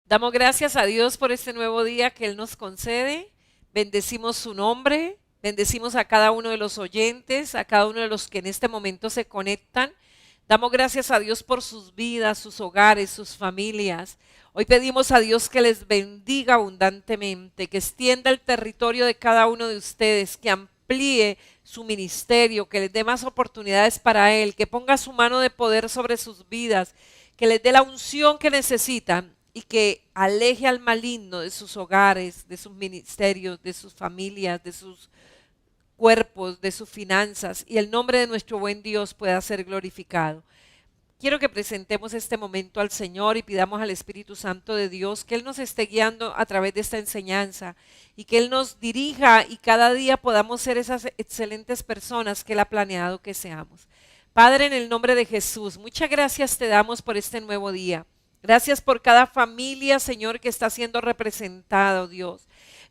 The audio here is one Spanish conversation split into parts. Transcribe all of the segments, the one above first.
Damos gracias a Dios por este nuevo día que Él nos concede. Bendecimos su nombre, bendecimos a cada uno de los oyentes, a cada uno de los que en este momento se conectan. Damos gracias a Dios por sus vidas, sus hogares, sus familias. Hoy pedimos a Dios que les bendiga abundantemente, que extienda el territorio de cada uno de ustedes, que amplíe su ministerio, que les dé más oportunidades para Él, que ponga su mano de poder sobre sus vidas, que les dé la unción que necesitan y que aleje al maligno de sus hogares, de sus ministerios, de sus familias, de sus cuerpos, de sus finanzas, y el nombre de nuestro buen Dios pueda ser glorificado. Quiero que presentemos este momento al Señor y pidamos al Espíritu Santo de Dios que Él nos esté guiando a través de esta enseñanza y que Él nos dirija y cada día podamos ser esas excelentes personas que Él ha planeado que seamos. Padre, en el nombre de Jesús, muchas gracias te damos por este nuevo día. Gracias por cada familia, Señor, que está siendo representada, oh Dios.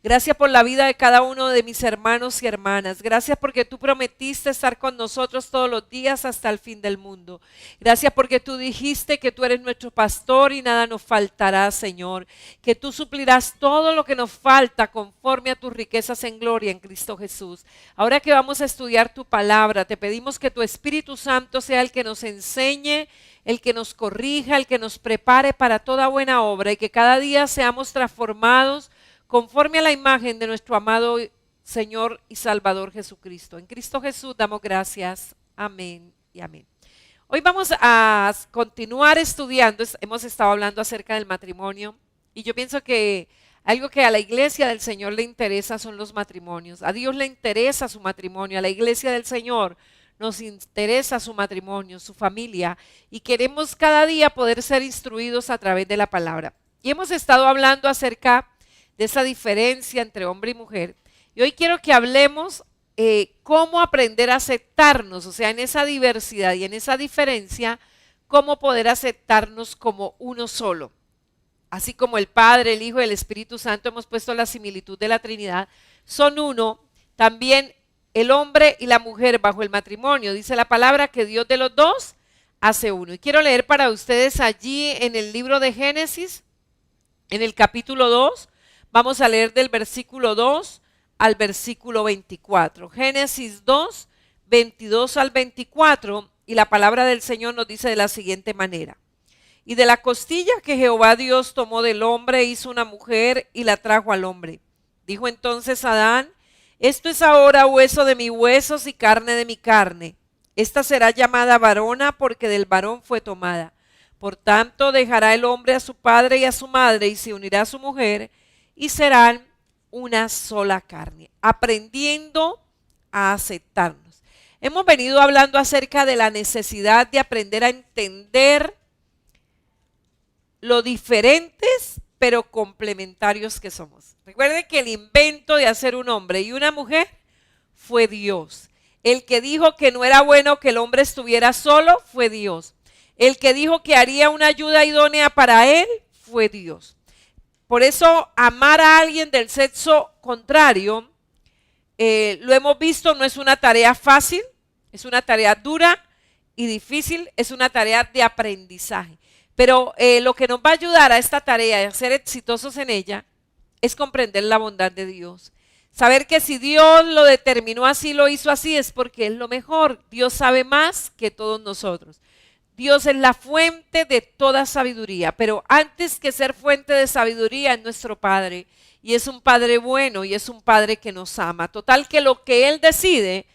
Gracias por la vida de cada uno de mis hermanos y hermanas. Gracias porque tú prometiste estar con nosotros todos los días hasta el fin del mundo. Gracias porque tú dijiste que tú eres nuestro pastor y nada nos faltará, Señor. Que tú suplirás todo lo que nos falta conforme a tus riquezas en gloria en Cristo Jesús. Ahora que vamos a estudiar tu palabra, te pedimos que tu Espíritu Santo sea el que nos enseñe, el que nos corrija, el que nos prepare para toda buena obra y que cada día seamos transformados conforme a la imagen de nuestro amado Señor y Salvador Jesucristo. En Cristo Jesús damos gracias. Amén y amén. Hoy vamos a continuar estudiando. Hemos estado hablando acerca del matrimonio y yo pienso que algo que a la iglesia del Señor le interesa son los matrimonios. A Dios le interesa su matrimonio, a la iglesia del Señor nos interesa su matrimonio, su familia, y queremos cada día poder ser instruidos a través de la palabra. Y hemos estado hablando acerca de esa diferencia entre hombre y mujer. Y hoy quiero que hablemos cómo aprender a aceptarnos, o sea, en esa diversidad y en esa diferencia, cómo poder aceptarnos como uno solo. Así como el Padre, el Hijo y el Espíritu Santo, hemos puesto la similitud de la Trinidad, son uno, también el hombre y la mujer bajo el matrimonio. Dice la palabra que Dios de los dos hace uno. Y quiero leer para ustedes allí en el libro de Génesis, en el capítulo 2, vamos a leer del versículo 2 al versículo 24. Génesis 2, 22 al 24, y la palabra del Señor nos dice de la siguiente manera. Y de la costilla que Jehová Dios tomó del hombre, hizo una mujer y la trajo al hombre. Dijo entonces Adán: esto es ahora hueso de mis huesos y carne de mi carne. Esta será llamada varona porque del varón fue tomada. Por tanto dejará el hombre a su padre y a su madre y se unirá a su mujer, y serán una sola carne, aprendiendo a aceptarnos. Hemos venido hablando acerca de la necesidad de aprender a entender lo diferentes pero complementarios que somos. Recuerden que el invento de hacer un hombre y una mujer fue Dios. El que dijo que no era bueno que el hombre estuviera solo fue Dios. El que dijo que haría una ayuda idónea para él fue Dios. Por eso amar a alguien del sexo contrario, lo hemos visto, no es una tarea fácil, es una tarea dura y difícil, es una tarea de aprendizaje. Pero lo que nos va a ayudar a esta tarea y a ser exitosos en ella es comprender la bondad de Dios. Saber que si Dios lo determinó así, lo hizo así, es porque es lo mejor. Dios sabe más que todos nosotros. Dios es la fuente de toda sabiduría, pero antes que ser fuente de sabiduría es nuestro Padre, y es un Padre bueno y es un Padre que nos ama. Total que lo que Él decide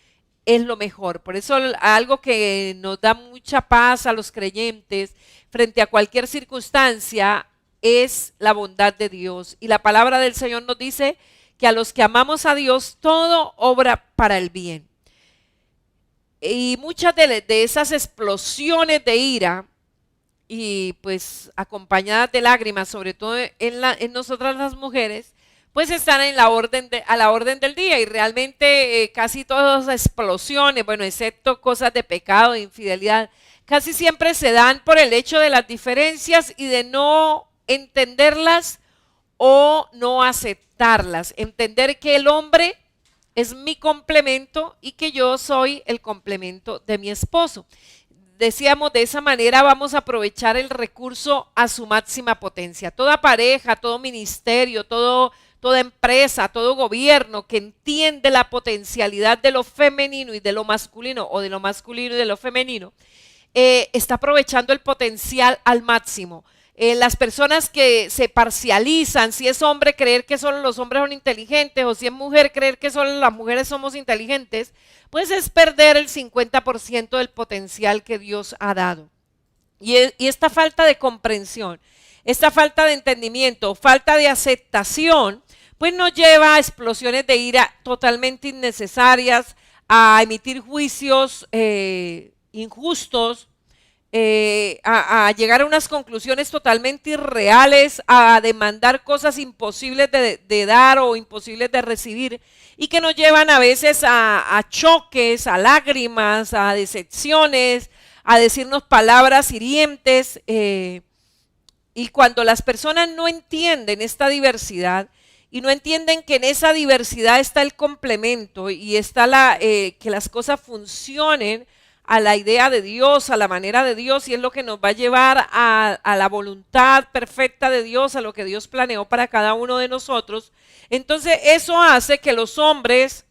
es lo mejor. Por eso algo que nos da mucha paz a los creyentes frente a cualquier circunstancia es la bondad de Dios. Y la palabra del Señor nos dice que a los que amamos a Dios todo obra para el bien. Y muchas de esas explosiones de ira y pues acompañadas de lágrimas, sobre todo en nosotras las mujeres, pues están a la orden del día, y realmente casi todas las explosiones, bueno, excepto cosas de pecado, de infidelidad, casi siempre se dan por el hecho de las diferencias y de no entenderlas o no aceptarlas. Entender que el hombre es mi complemento y que yo soy el complemento de mi esposo. decíamos, de esa manera vamos a aprovechar el recurso a su máxima potencia. Toda pareja, todo ministerio, toda empresa, todo gobierno que entiende la potencialidad de lo femenino y de lo masculino, o de lo masculino y de lo femenino, está aprovechando el potencial al máximo. Las personas que se parcializan, si es hombre creer que solo los hombres son inteligentes, o si es mujer creer que solo las mujeres somos inteligentes, pues es perder el 50% del potencial que Dios ha dado. Y esta falta de comprensión, esta falta de entendimiento, falta de aceptación, pues nos lleva a explosiones de ira totalmente innecesarias, a emitir juicios injustos, a llegar a unas conclusiones totalmente irreales, a demandar cosas imposibles de dar o imposibles de recibir, y que nos llevan a veces a choques, a lágrimas, a decepciones, a decirnos palabras hirientes. Y cuando las personas no entienden esta diversidad y no entienden que en esa diversidad está el complemento y está que las cosas funcionen a la idea de Dios, a la manera de Dios, y es lo que nos va a llevar a la voluntad perfecta de Dios, a lo que Dios planeó para cada uno de nosotros, entonces eso hace que los hombres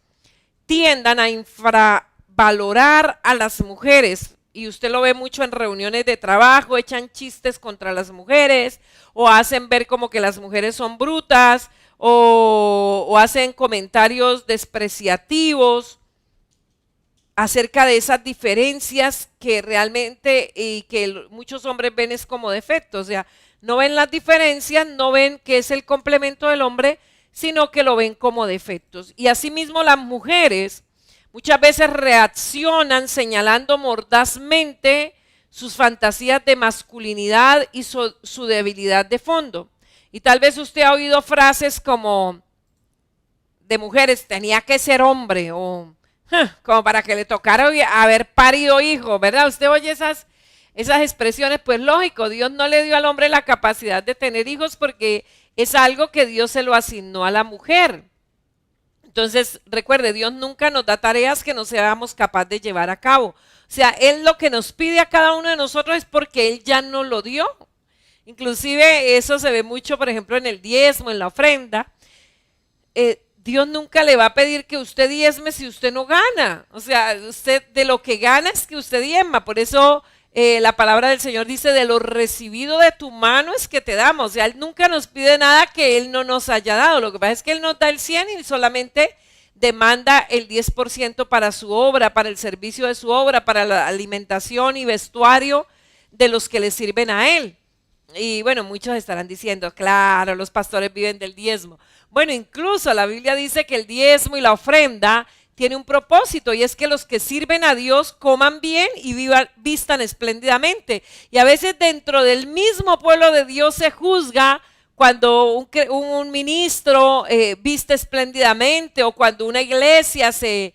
tiendan a infravalorar a las mujeres. Y usted lo ve mucho en reuniones de trabajo, echan chistes contra las mujeres, o hacen ver como que las mujeres son brutas, o hacen comentarios despreciativos acerca de esas diferencias que realmente y que muchos hombres ven es como defectos. O sea, no ven las diferencias, no ven que es el complemento del hombre, sino que lo ven como defectos. Y asimismo las mujeres muchas veces reaccionan señalando mordazmente sus fantasías de masculinidad y su debilidad de fondo. Y tal vez usted ha oído frases como de mujeres, tenía que ser hombre, o como para que le tocara haber parido hijos, ¿verdad? Usted oye esas expresiones, pues lógico, Dios no le dio al hombre la capacidad de tener hijos porque es algo que Dios se lo asignó a la mujer. Entonces, recuerde, Dios nunca nos da tareas que no seamos capaces de llevar a cabo. O sea, Él lo que nos pide a cada uno de nosotros es porque Él ya nos lo dio. Inclusive eso se ve mucho, por ejemplo, en el diezmo, en la ofrenda. Dios nunca le va a pedir que usted diezme si usted no gana. O sea, usted de lo que gana es que usted diezma. Por eso la palabra del Señor dice, de lo recibido de tu mano es que te damos. O sea, Él nunca nos pide nada que Él no nos haya dado. Lo que pasa es que Él nos da el 100 y solamente demanda el 10% para su obra, para el servicio de su obra, para la alimentación y vestuario de los que le sirven a Él. Y bueno, muchos estarán diciendo, claro, los pastores viven del diezmo. Bueno, incluso la Biblia dice que el diezmo y la ofrenda tiene un propósito, y es que los que sirven a Dios coman bien y vistan espléndidamente. Y a veces dentro del mismo pueblo de Dios se juzga cuando un ministro viste espléndidamente, o cuando una iglesia se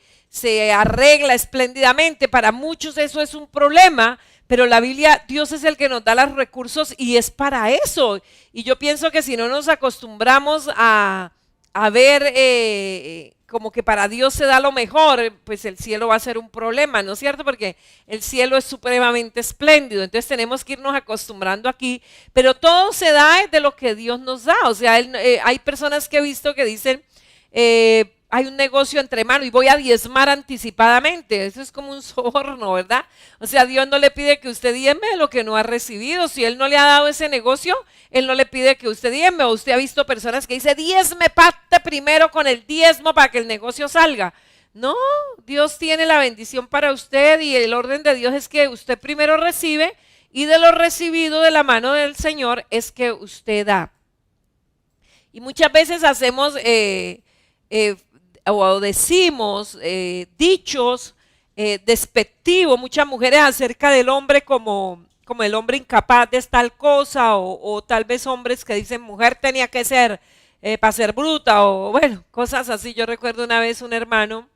arregla espléndidamente. Para muchos eso es un problema, pero la Biblia, Dios es el que nos da los recursos y es para eso. Y yo pienso que si no nos acostumbramos a ver como que para Dios se da lo mejor, pues el cielo va a ser un problema, ¿no es cierto? Porque el cielo es supremamente espléndido, entonces tenemos que irnos acostumbrando aquí, pero todo se da de lo que Dios nos da. O sea, hay personas que he visto que dicen, hay un negocio entre manos y voy a diezmar anticipadamente. Eso es como un soborno, ¿verdad? O sea, Dios no le pide que usted diezme lo que no ha recibido. Si Él no le ha dado ese negocio, Él no le pide que usted diezme. O usted ha visto personas que dicen, diezme, pacte primero con el diezmo para que el negocio salga. No, Dios tiene la bendición para usted, y el orden de Dios es que usted primero recibe, y de lo recibido de la mano del Señor es que usted da. Y muchas veces hacemos o decimos dichos despectivos, muchas mujeres, acerca del hombre como el hombre incapaz de tal cosa, o tal vez hombres que dicen mujer tenía que ser para ser bruta, o bueno, cosas así. Yo recuerdo una vez un hermano,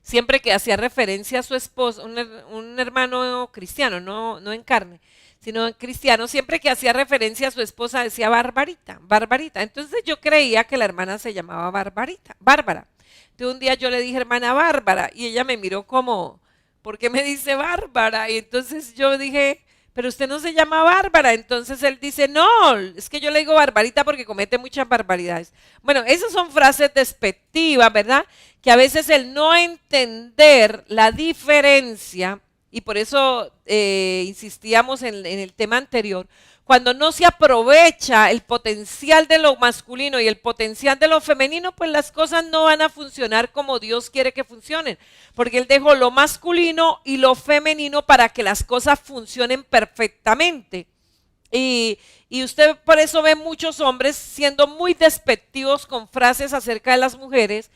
siempre que hacía referencia a su esposo, un hermano cristiano, no en carne, sino cristiano, siempre que hacía referencia a su esposa decía Barbarita, Barbarita. Entonces yo creía que la hermana se llamaba Bárbara. Entonces un día yo le dije hermana Bárbara, y ella me miró como ¿por qué me dice Bárbara? Y entonces yo dije, pero usted no se llama Bárbara. Entonces él dice, no, es que yo le digo Barbarita porque comete muchas barbaridades. Bueno, esas son frases despectivas, ¿verdad? Que a veces el no entender la diferencia, y por eso insistíamos en el tema anterior, cuando no se aprovecha el potencial de lo masculino y el potencial de lo femenino, pues las cosas no van a funcionar como Dios quiere que funcionen, porque Él dejó lo masculino y lo femenino para que las cosas funcionen perfectamente. Y usted por eso ve muchos hombres siendo muy despectivos con frases acerca de las mujeres,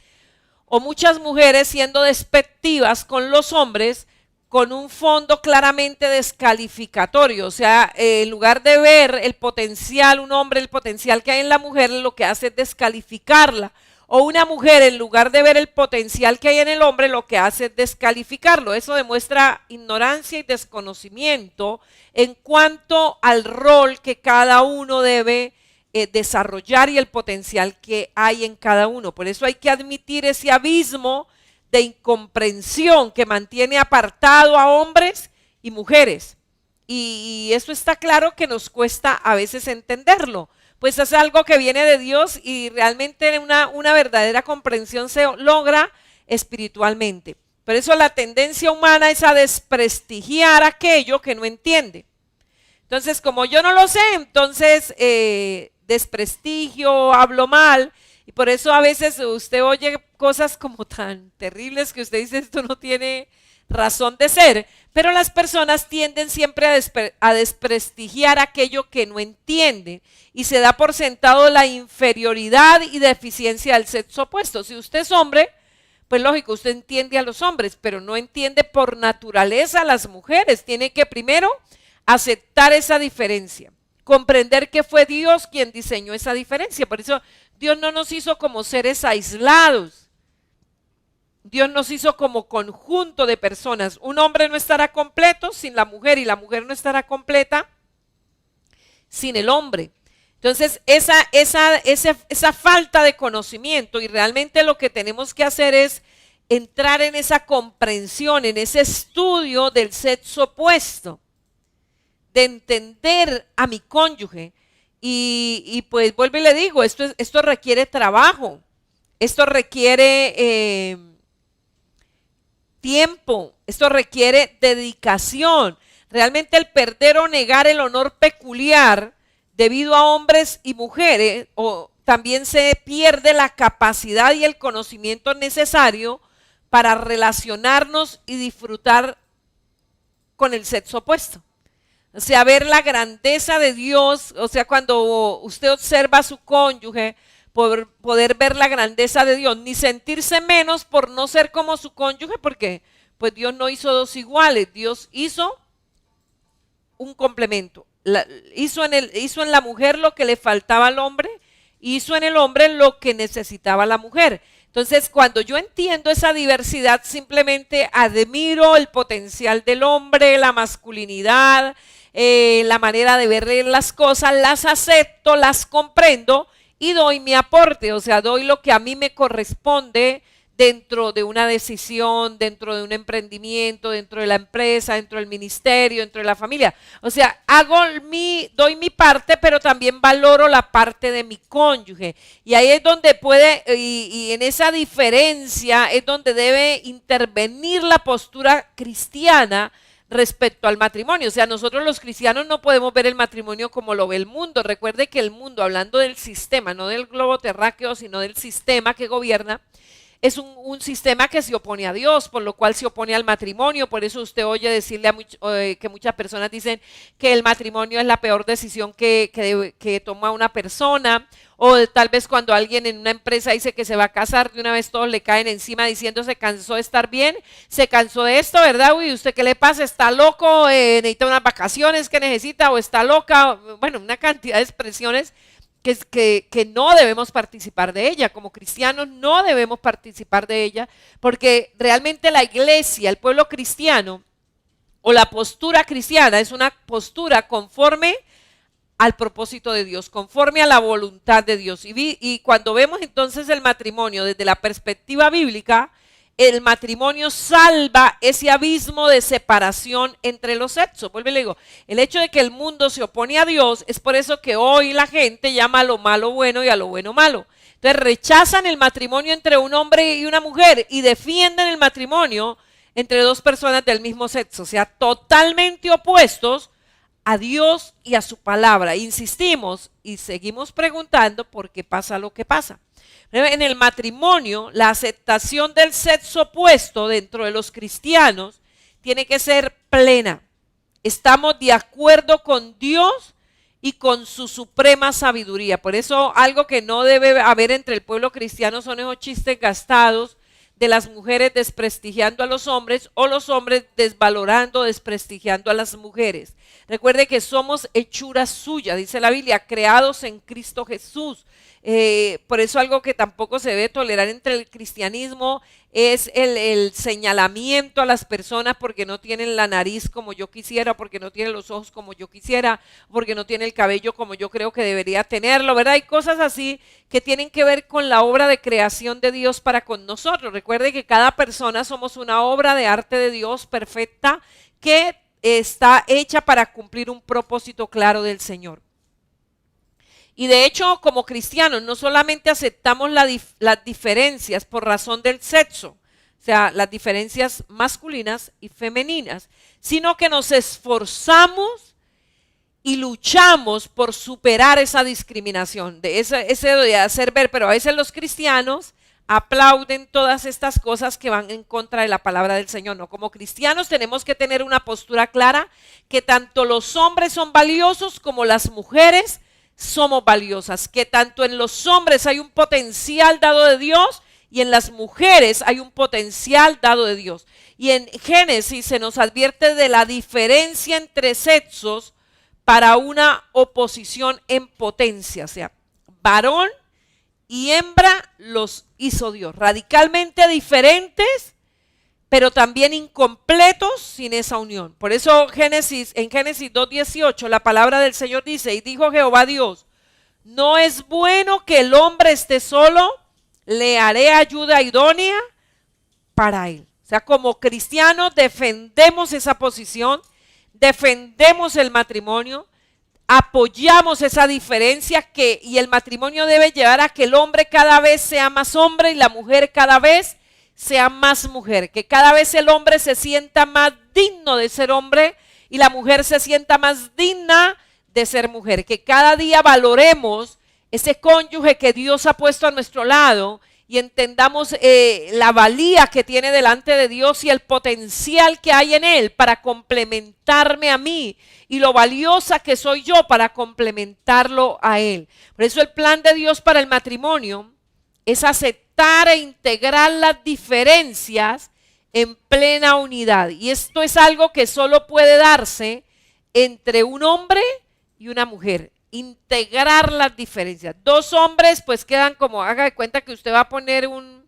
o muchas mujeres siendo despectivas con los hombres, con un fondo claramente descalificatorio. O sea, en lugar de ver el potencial, un hombre, el potencial que hay en la mujer, lo que hace es descalificarla. O una mujer, en lugar de ver el potencial que hay en el hombre, lo que hace es descalificarlo. Eso demuestra ignorancia y desconocimiento en cuanto al rol que cada uno debe desarrollar y el potencial que hay en cada uno. Por eso hay que admitir ese abismo de incomprensión que mantiene apartado a hombres y mujeres. Y eso está claro que nos cuesta a veces entenderlo, pues es algo que viene de Dios y realmente una verdadera comprensión se logra espiritualmente. Por eso la tendencia humana es a desprestigiar aquello que no entiende. Entonces, como yo no lo sé, entonces desprestigio, hablo mal. Y por eso a veces usted oye cosas como tan terribles que usted dice, esto no tiene razón de ser, pero las personas tienden siempre a desprestigiar aquello que no entienden y se da por sentado la inferioridad y deficiencia del sexo opuesto. Si usted es hombre, pues lógico, usted entiende a los hombres, pero no entiende por naturaleza a las mujeres. Tiene que primero aceptar esa diferencia, comprender que fue Dios quien diseñó esa diferencia. Por eso Dios no nos hizo como seres aislados. Dios nos hizo como conjunto de personas. Un hombre no estará completo sin la mujer y la mujer no estará completa sin el hombre. Entonces, esa falta de conocimiento, y realmente lo que tenemos que hacer es entrar en esa comprensión, en ese estudio del sexo opuesto, de entender a mi cónyuge. Y pues vuelvo y le digo, esto requiere trabajo, esto requiere tiempo, esto requiere dedicación. Realmente el perder o negar el honor peculiar debido a hombres y mujeres, o también se pierde la capacidad y el conocimiento necesario para relacionarnos y disfrutar con el sexo opuesto. O sea, ver la grandeza de Dios, o sea, cuando usted observa a su cónyuge, poder ver la grandeza de Dios, ni sentirse menos por no ser como su cónyuge, porque pues Dios no hizo dos iguales, Dios hizo un complemento. Hizo en la mujer lo que le faltaba al hombre, hizo en el hombre lo que necesitaba la mujer. Entonces, cuando yo entiendo esa diversidad, simplemente admiro el potencial del hombre, la masculinidad, la manera de ver las cosas, las acepto, las comprendo y doy mi aporte, o sea, doy lo que a mí me corresponde dentro de una decisión, dentro de un emprendimiento, dentro de la empresa, dentro del ministerio, dentro de la familia. O sea, doy mi parte, pero también valoro la parte de mi cónyuge. Y ahí es donde y en esa diferencia es donde debe intervenir la postura cristiana respecto al matrimonio. O sea, nosotros los cristianos no podemos ver el matrimonio como lo ve el mundo. Recuerde que el mundo, hablando del sistema, no del globo terráqueo, sino del sistema que gobierna, es un sistema que se opone a Dios, por lo cual se opone al matrimonio. Por eso usted oye decirle que muchas personas dicen que el matrimonio es la peor decisión que toma una persona, o tal vez cuando alguien en una empresa dice que se va a casar, de una vez todos le caen encima diciendo se cansó de estar bien, se cansó de esto, ¿verdad? Uy, ¿usted qué le pasa? ¿Está loco? ¿Necesita unas vacaciones que necesita? ¿O está loca? Bueno, una cantidad de expresiones que no debemos participar de ella. Como cristianos no debemos participar de ella, porque realmente la iglesia, el pueblo cristiano o la postura cristiana es una postura conforme al propósito de Dios, conforme a la voluntad de Dios. Y cuando vemos entonces el matrimonio desde la perspectiva bíblica, el matrimonio salva ese abismo de separación entre los sexos. Vuelvo y le digo, el hecho de que el mundo se opone a Dios es por eso que hoy la gente llama a lo malo bueno y a lo bueno malo. Entonces rechazan el matrimonio entre un hombre y una mujer y defienden el matrimonio entre dos personas del mismo sexo, o sea, totalmente opuestos a Dios y a su palabra. Insistimos y seguimos preguntando por qué pasa lo que pasa. En el matrimonio, la aceptación del sexo opuesto dentro de los cristianos tiene que ser plena. Estamos de acuerdo con Dios y con su suprema sabiduría. Por eso algo que no debe haber entre el pueblo cristiano son esos chistes gastados de las mujeres desprestigiando a los hombres o los hombres desvalorando, desprestigiando a las mujeres. Recuerde que somos hechura suya, dice la Biblia, creados en Cristo Jesús. Por eso algo que tampoco se debe tolerar entre el cristianismo es el señalamiento a las personas porque no tienen la nariz como yo quisiera, porque no tienen los ojos como yo quisiera, porque no tienen el cabello como yo creo que debería tenerlo, ¿verdad? Hay cosas así que tienen que ver con la obra de creación de Dios para con nosotros. Recuerde que cada persona somos una obra de arte de Dios perfecta que está hecha para cumplir un propósito claro del Señor. Y de hecho, como cristianos, no solamente aceptamos las diferencias por razón del sexo, o sea, las diferencias masculinas y femeninas, sino que nos esforzamos y luchamos por superar esa discriminación, ese de hacer ver, pero a veces los cristianos aplauden todas estas cosas que van en contra de la palabra del Señor. No, como cristianos tenemos que tener una postura clara que tanto los hombres son valiosos como las mujeres somos valiosas, que tanto en los hombres hay un potencial dado de Dios y en las mujeres hay un potencial dado de Dios. Y en Génesis se nos advierte de la diferencia entre sexos para una oposición en potencia, o sea, varón y hembra los hizo Dios, radicalmente diferentes, pero también incompletos sin esa unión. Por eso en Génesis 2:18 la palabra del Señor dice, y dijo Jehová Dios, no es bueno que el hombre esté solo, le haré ayuda idónea para él. O sea, como cristianos defendemos esa posición, defendemos el matrimonio, apoyamos esa diferencia y el matrimonio debe llevar a que el hombre cada vez sea más hombre y la mujer cada vez sea más mujer, que cada vez el hombre se sienta más digno de ser hombre y la mujer se sienta más digna de ser mujer, que cada día valoremos ese cónyuge que Dios ha puesto a nuestro lado y entendamos la valía que tiene delante de Dios y el potencial que hay en él para complementarme a mí y lo valiosa que soy yo para complementarlo a él. Por eso el plan de Dios para el matrimonio es aceptar e integrar las diferencias en plena unidad. Y esto es algo que solo puede darse entre un hombre y una mujer. Integrar las diferencias. Dos hombres pues quedan como, haga de cuenta que usted va a poner un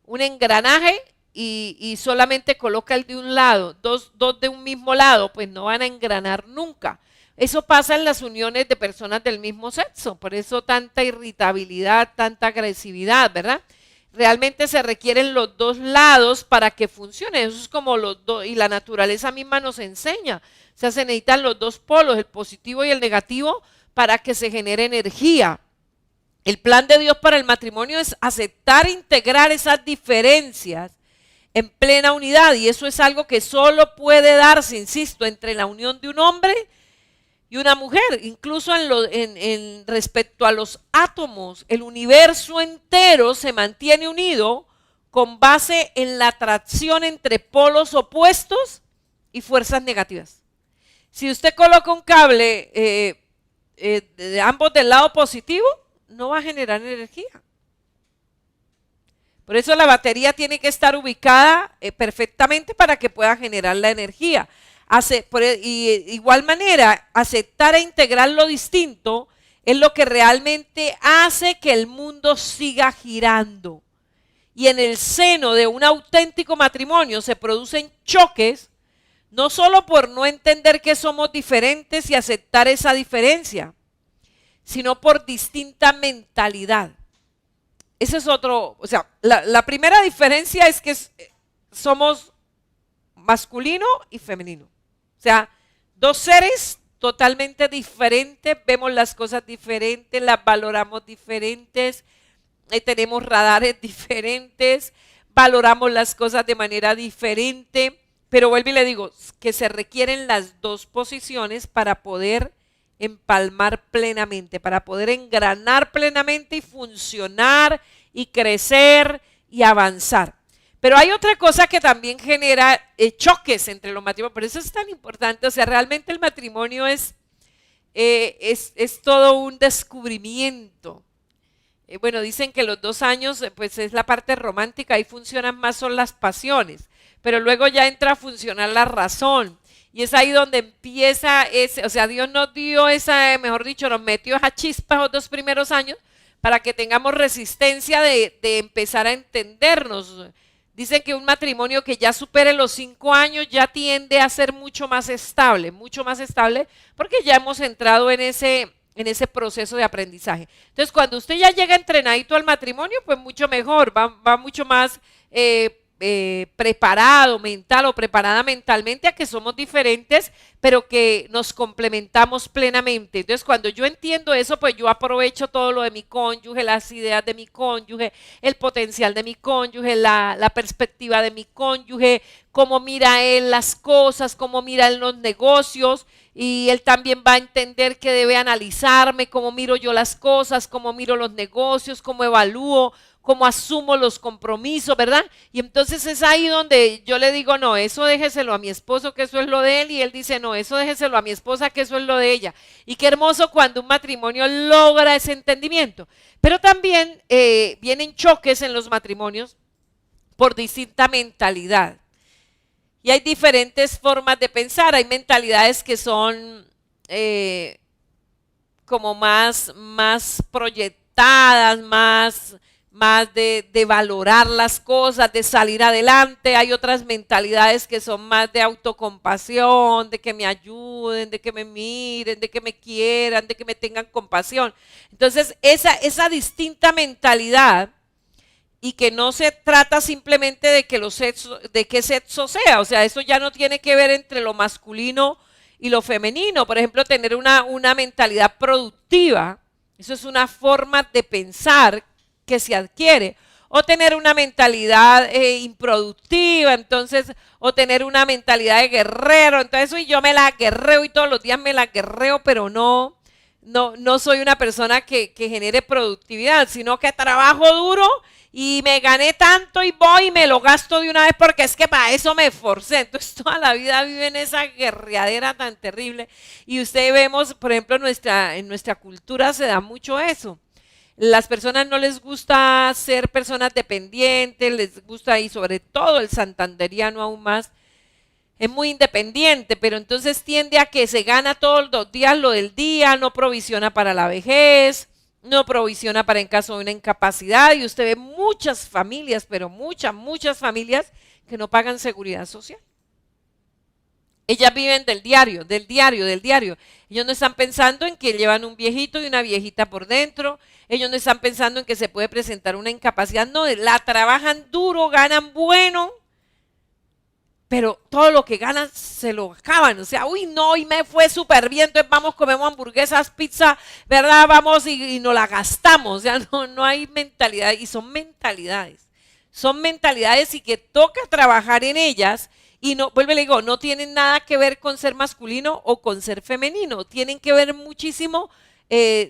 engranaje y solamente coloca el de un lado, dos de un mismo lado, pues no van a engranar nunca. Eso pasa en las uniones de personas del mismo sexo, por eso tanta irritabilidad, tanta agresividad, ¿verdad? Realmente se requieren los dos lados para que funcione, eso es como los dos, y la naturaleza misma nos enseña, o sea, se necesitan los dos polos, el positivo y el negativo, para que se genere energía. El plan de Dios para el matrimonio es aceptar e integrar esas diferencias en plena unidad, y eso es algo que solo puede darse, insisto, entre la unión de un hombre y una mujer. Incluso en respecto a los átomos, el universo entero se mantiene unido con base en la atracción entre polos opuestos y fuerzas negativas. Si usted coloca un cable de ambos del lado positivo, no va a generar energía. Por eso la batería tiene que estar ubicada perfectamente para que pueda generar la energía. Igual manera, aceptar e integrar lo distinto es lo que realmente hace que el mundo siga girando. Y en el seno de un auténtico matrimonio se producen choques, no solo por no entender que somos diferentes y aceptar esa diferencia, sino por distinta mentalidad. ese es otro, o sea, la primera diferencia es que somos masculino y femenino. O sea, dos seres totalmente diferentes, vemos las cosas diferentes, las valoramos diferentes, tenemos radares diferentes, valoramos las cosas de manera diferente, pero vuelvo y le digo que se requieren las dos posiciones para poder empalmar plenamente, para poder engranar plenamente y funcionar y crecer y avanzar. Pero hay otra cosa que también genera choques entre los matrimonios, por eso es tan importante, o sea, realmente el matrimonio es todo un descubrimiento. Bueno, dicen que los 2 años, pues es la parte romántica, ahí funcionan más son las pasiones, pero luego ya entra a funcionar la razón. Y es ahí donde empieza o sea, Dios nos dio esa, mejor dicho, nos metió esa chispa los 2 primeros años para que tengamos resistencia de empezar a entendernos. Dicen que un matrimonio que ya supere los 5 años ya tiende a ser mucho más estable, porque ya hemos entrado en ese proceso de aprendizaje. Entonces, cuando usted ya llega entrenadito al matrimonio, pues mucho mejor, va mucho más preparado mental o preparada mentalmente a que somos diferentes, pero que nos complementamos plenamente. Entonces, cuando yo entiendo eso, pues yo aprovecho todo lo de mi cónyuge, las ideas de mi cónyuge, el potencial de mi cónyuge, la perspectiva de mi cónyuge, cómo mira él las cosas, cómo mira él los negocios, y él también va a entender que debe analizarme, cómo miro yo las cosas, cómo miro los negocios, cómo evalúo, cómo asumo los compromisos, ¿verdad? Y entonces es ahí donde yo le digo, no, eso déjeselo a mi esposo, que eso es lo de él, y él dice, no, eso déjeselo a mi esposa, que eso es lo de ella. Y qué hermoso cuando un matrimonio logra ese entendimiento. Pero también vienen choques en los matrimonios por distinta mentalidad. Y hay diferentes formas de pensar, hay mentalidades que son como más proyectadas, más de valorar las cosas, de salir adelante. Hay otras mentalidades que son más de autocompasión, de que me ayuden, de que me miren, de que me quieran, de que me tengan compasión. Entonces, esa distinta mentalidad, y que no se trata simplemente de que de qué sexo sea, o sea, eso ya no tiene que ver entre lo masculino y lo femenino. Por ejemplo, tener una mentalidad productiva, eso es una forma de pensar que se adquiere, o tener una mentalidad improductiva, entonces, o tener una mentalidad de guerrero, entonces y yo me la guerreo y todos los días me la guerreo, pero no soy una persona que genere productividad, sino que trabajo duro y me gané tanto y voy y me lo gasto de una vez porque es que para eso me esforcé. Entonces toda la vida vive en esa guerreadera tan terrible. Y usted vemos, por ejemplo, en nuestra cultura se da mucho eso. Las personas no les gusta ser personas dependientes, les gusta, y sobre todo el santanderiano aún más, es muy independiente, pero entonces tiende a que se gana todos los días lo del día, no provisiona para la vejez, no provisiona para en caso de una incapacidad, y usted ve muchas familias, pero muchas familias que no pagan seguridad social. Ellas viven del diario. Ellos no están pensando en que llevan un viejito y una viejita por dentro. Ellos no están pensando en que se puede presentar una incapacidad. No, la trabajan duro, ganan bueno, pero todo lo que ganan se lo acaban. O sea, uy, no, y me fue súper bien, entonces vamos, comemos hamburguesas, pizza, ¿verdad? Vamos y nos la gastamos. O sea, no hay mentalidad, y son mentalidades. Son mentalidades y que toca trabajar en ellas. Y no, vuelvo y le digo, no tienen nada que ver con ser masculino o con ser femenino, tienen que ver muchísimo,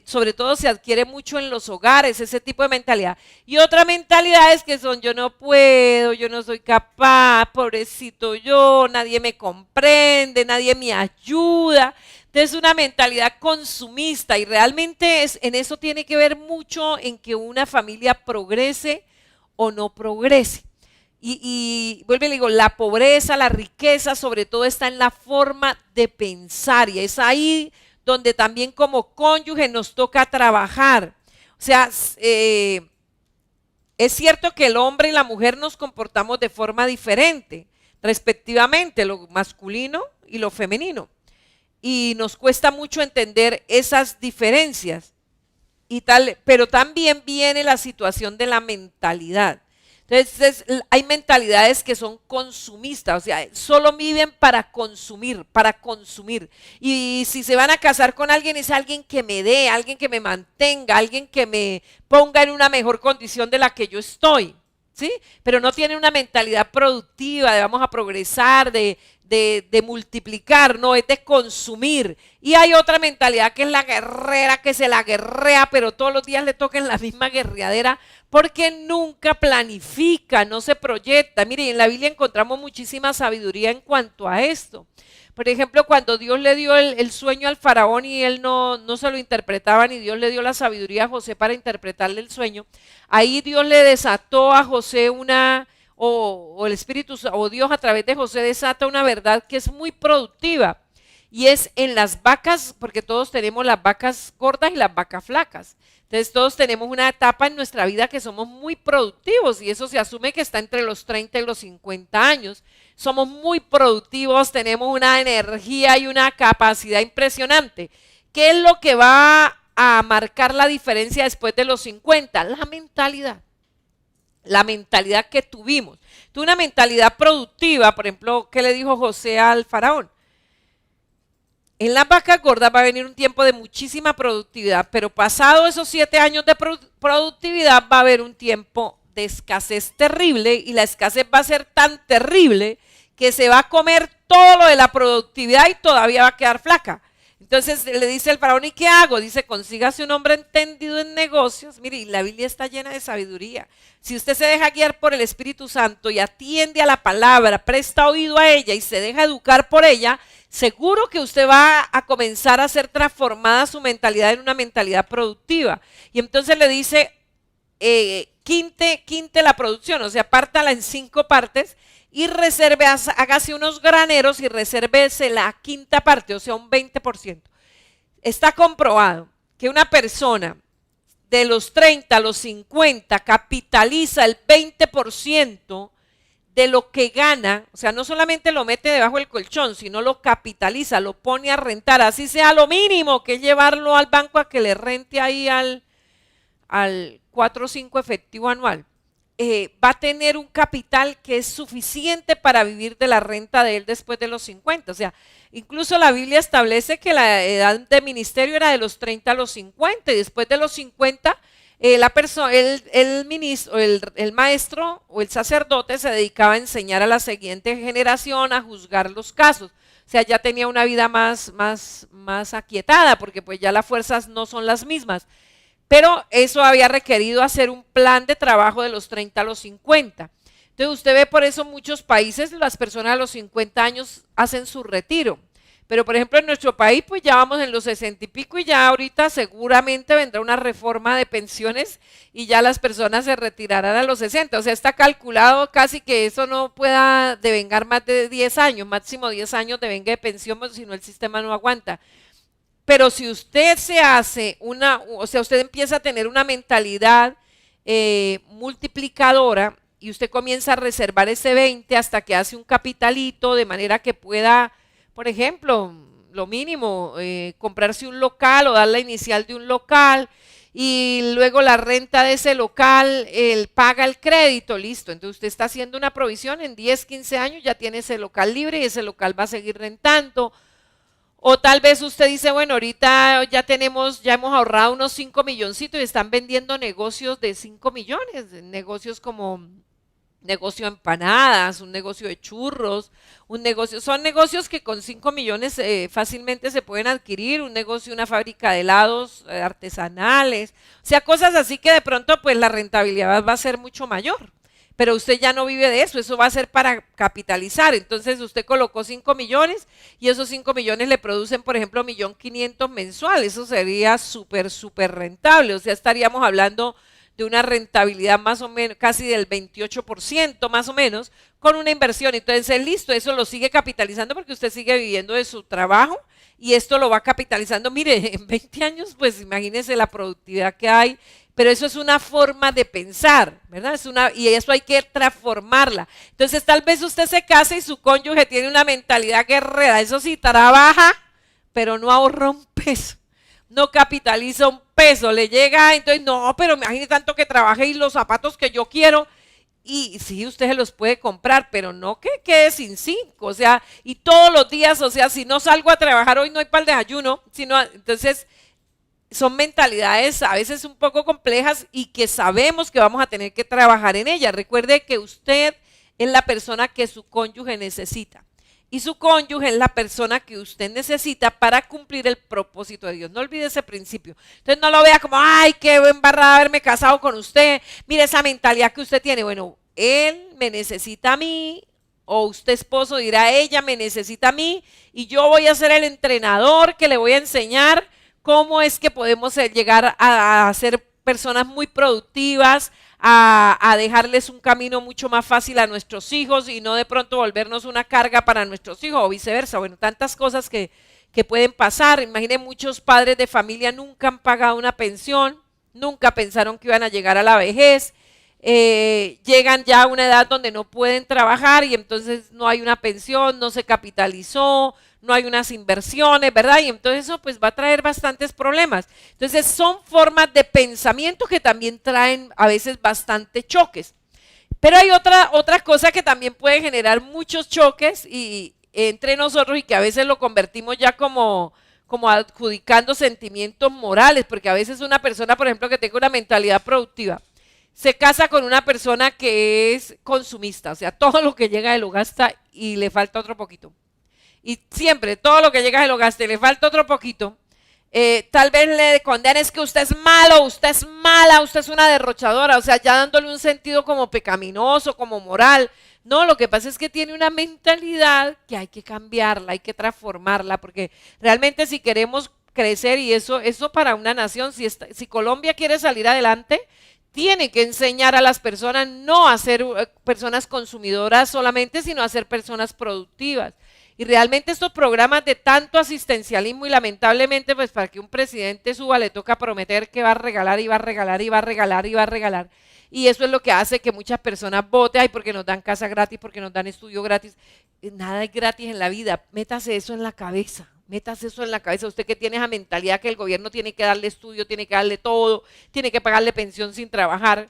sobre todo se adquiere mucho en los hogares, ese tipo de mentalidad. Y otra mentalidad es que son, yo no puedo, yo no soy capaz, pobrecito yo, nadie me comprende, nadie me ayuda. Entonces, una mentalidad consumista, y realmente en eso tiene que ver mucho en que una familia progrese o no progrese. Y vuelvo y le digo, la pobreza, la riqueza, sobre todo está en la forma de pensar, y es ahí donde también como cónyuge nos toca trabajar. O sea, es cierto que el hombre y la mujer nos comportamos de forma diferente, respectivamente, lo masculino y lo femenino, y nos cuesta mucho entender esas diferencias. y tal, pero también viene la situación de la mentalidad. Entonces, hay mentalidades que son consumistas, o sea, solo viven para consumir, para consumir. Y si se van a casar con alguien, es alguien que me dé, alguien que me mantenga, alguien que me ponga en una mejor condición de la que yo estoy, ¿sí? Pero no tiene una mentalidad productiva de vamos a progresar, de multiplicar, no, es de consumir. Y hay otra mentalidad que es la guerrera, que se la guerrea, pero todos los días le toquen la misma guerreadera, porque nunca planifica, no se proyecta. Mire, en la Biblia encontramos muchísima sabiduría en cuanto a esto. Por ejemplo, cuando Dios le dio el sueño al faraón y él no se lo interpretaba, ni Dios le dio la sabiduría a José para interpretarle el sueño, ahí Dios le desató a José o el Espíritu, o Dios a través de José desata una verdad que es muy productiva. Y es en las vacas, porque todos tenemos las vacas gordas y las vacas flacas. Entonces todos tenemos una etapa en nuestra vida que somos muy productivos y eso se asume que está entre los 30 y los 50 años. Somos muy productivos, tenemos una energía y una capacidad impresionante. ¿Qué es lo que va a marcar la diferencia después de los 50? La mentalidad. La mentalidad que tuvimos. Tuve una mentalidad productiva, por ejemplo, ¿qué le dijo José al faraón? En las vacas gordas va a venir un tiempo de muchísima productividad, pero pasado esos 7 años de productividad va a haber un tiempo de escasez terrible y la escasez va a ser tan terrible que se va a comer todo lo de la productividad y todavía va a quedar flaca. Entonces le dice el faraón, ¿y qué hago? Dice, consígase un hombre entendido en negocios. Mire, y la Biblia está llena de sabiduría. Si usted se deja guiar por el Espíritu Santo y atiende a la palabra, presta oído a ella y se deja educar por ella, seguro que usted va a comenzar a ser transformada su mentalidad en una mentalidad productiva. Y entonces le dice, quinte la producción, o sea, pártala en 5 partes y reserve, hágase unos graneros y resérvese la quinta parte, o sea, un 20%. Está comprobado que una persona de los 30 a los 50 capitaliza el 20% de lo que gana, o sea, no solamente lo mete debajo del colchón, sino lo capitaliza, lo pone a rentar, así sea lo mínimo, que es llevarlo al banco a que le rente ahí al 4 o 5 efectivo anual. Va a tener un capital que es suficiente para vivir de la renta de él después de los 50. O sea, incluso la Biblia establece que la edad de ministerio era de los 30 a los 50 y después de los 50 el maestro o el sacerdote se dedicaba a enseñar a la siguiente generación a juzgar los casos. O sea, ya tenía una vida más aquietada porque pues ya las fuerzas no son las mismas. Pero eso había requerido hacer un plan de trabajo de los 30 a los 50. Entonces usted ve por eso muchos países, las personas a los 50 años hacen su retiro. Pero por ejemplo en nuestro país pues ya vamos en los 60 y pico y ya ahorita seguramente vendrá una reforma de pensiones y ya las personas se retirarán a los 60. O sea, está calculado casi que eso no pueda devengar más de 10 años, máximo 10 años devenga de pensión, si no el sistema no aguanta. Pero si usted se hace usted empieza a tener una mentalidad multiplicadora y usted comienza a reservar ese 20 hasta que hace un capitalito de manera que pueda, por ejemplo, lo mínimo, comprarse un local o dar la inicial de un local y luego la renta de ese local, él paga el crédito, listo. Entonces usted está haciendo una provisión, en 10, 15 años ya tiene ese local libre y ese local va a seguir rentando. O tal vez usted dice, bueno, ahorita ya hemos ahorrado unos 5 milloncitos y están vendiendo negocios de 5 millones, negocios como negocio de empanadas, un negocio de churros, son negocios que con 5 millones fácilmente se pueden adquirir, un negocio, una fábrica de helados artesanales, o sea, cosas así que de pronto pues la rentabilidad va a ser mucho mayor. Pero usted ya no vive de eso va a ser para capitalizar. Entonces usted colocó 5 millones y esos 5 millones le producen, por ejemplo, 1.500.000 mensual. Eso sería súper rentable. O sea, estaríamos hablando de una rentabilidad más o menos, casi del 28% más o menos, con una inversión. Entonces, listo, eso lo sigue capitalizando porque usted sigue viviendo de su trabajo y esto lo va capitalizando. Mire, en 20 años, pues imagínese la productividad que hay. Pero eso es una forma de pensar, ¿verdad? Y eso hay que transformarla. Entonces tal vez usted se casa y su cónyuge tiene una mentalidad guerrera, eso sí, trabaja, pero no ahorra un peso. no capitaliza un peso, le llega, entonces no, pero imagine tanto que trabaje y los zapatos que yo quiero, y sí, usted se los puede comprar, pero no que quede sin 5, o sea, y todos los días, o sea, si no salgo a trabajar hoy no hay para el desayuno, sino, entonces son mentalidades a veces un poco complejas y que sabemos que vamos a tener que trabajar en ellas. Recuerde que usted es la persona que su cónyuge necesita. Y su cónyuge es la persona que usted necesita para cumplir el propósito de Dios. No olvide ese principio. Entonces no lo vea como, ay, qué embarrada haberme casado con usted. Mire esa mentalidad que usted tiene. Bueno, él me necesita a mí, o usted esposo dirá, ella me necesita a mí, y yo voy a ser el entrenador que le voy a enseñar cómo es que podemos llegar a ser personas muy productivas, a dejarles un camino mucho más fácil a nuestros hijos y no de pronto volvernos una carga para nuestros hijos o viceversa. Bueno, tantas cosas que pueden pasar. Imaginen, muchos padres de familia nunca han pagado una pensión, nunca pensaron que iban a llegar a la vejez, llegan ya a una edad donde no pueden trabajar y entonces no hay una pensión, no se capitalizó, no hay unas inversiones, ¿verdad? Y entonces eso pues va a traer bastantes problemas. Entonces son formas de pensamiento que también traen a veces bastante choques. Pero hay otra cosa que también puede generar muchos choques y entre nosotros y que a veces lo convertimos ya como adjudicando sentimientos morales, porque a veces una persona, por ejemplo, que tenga una mentalidad productiva, se casa con una persona que es consumista, o sea, todo lo que llega lo gasta y le falta otro poquito. Y siempre, todo lo que llega se lo gaste, le falta otro poquito. Tal vez le condenes que usted es malo, usted es mala, usted es una derrochadora, o sea, ya dándole un sentido como pecaminoso, como moral. No, lo que pasa es que tiene una mentalidad que hay que cambiarla, hay que transformarla, porque realmente si queremos crecer, y eso para una nación, si Colombia quiere salir adelante, tiene que enseñar a las personas no a ser personas consumidoras solamente, sino a ser personas productivas. Y realmente estos programas de tanto asistencialismo y lamentablemente pues para que un presidente suba le toca prometer que va a regalar y va a regalar y va a regalar y va a regalar. Y eso es lo que hace que muchas personas voten, ay, porque nos dan casa gratis, porque nos dan estudio gratis. Nada es gratis en la vida, métase eso en la cabeza. Métase eso en la cabeza, usted que tiene esa mentalidad que el gobierno tiene que darle estudio, tiene que darle todo, tiene que pagarle pensión sin trabajar.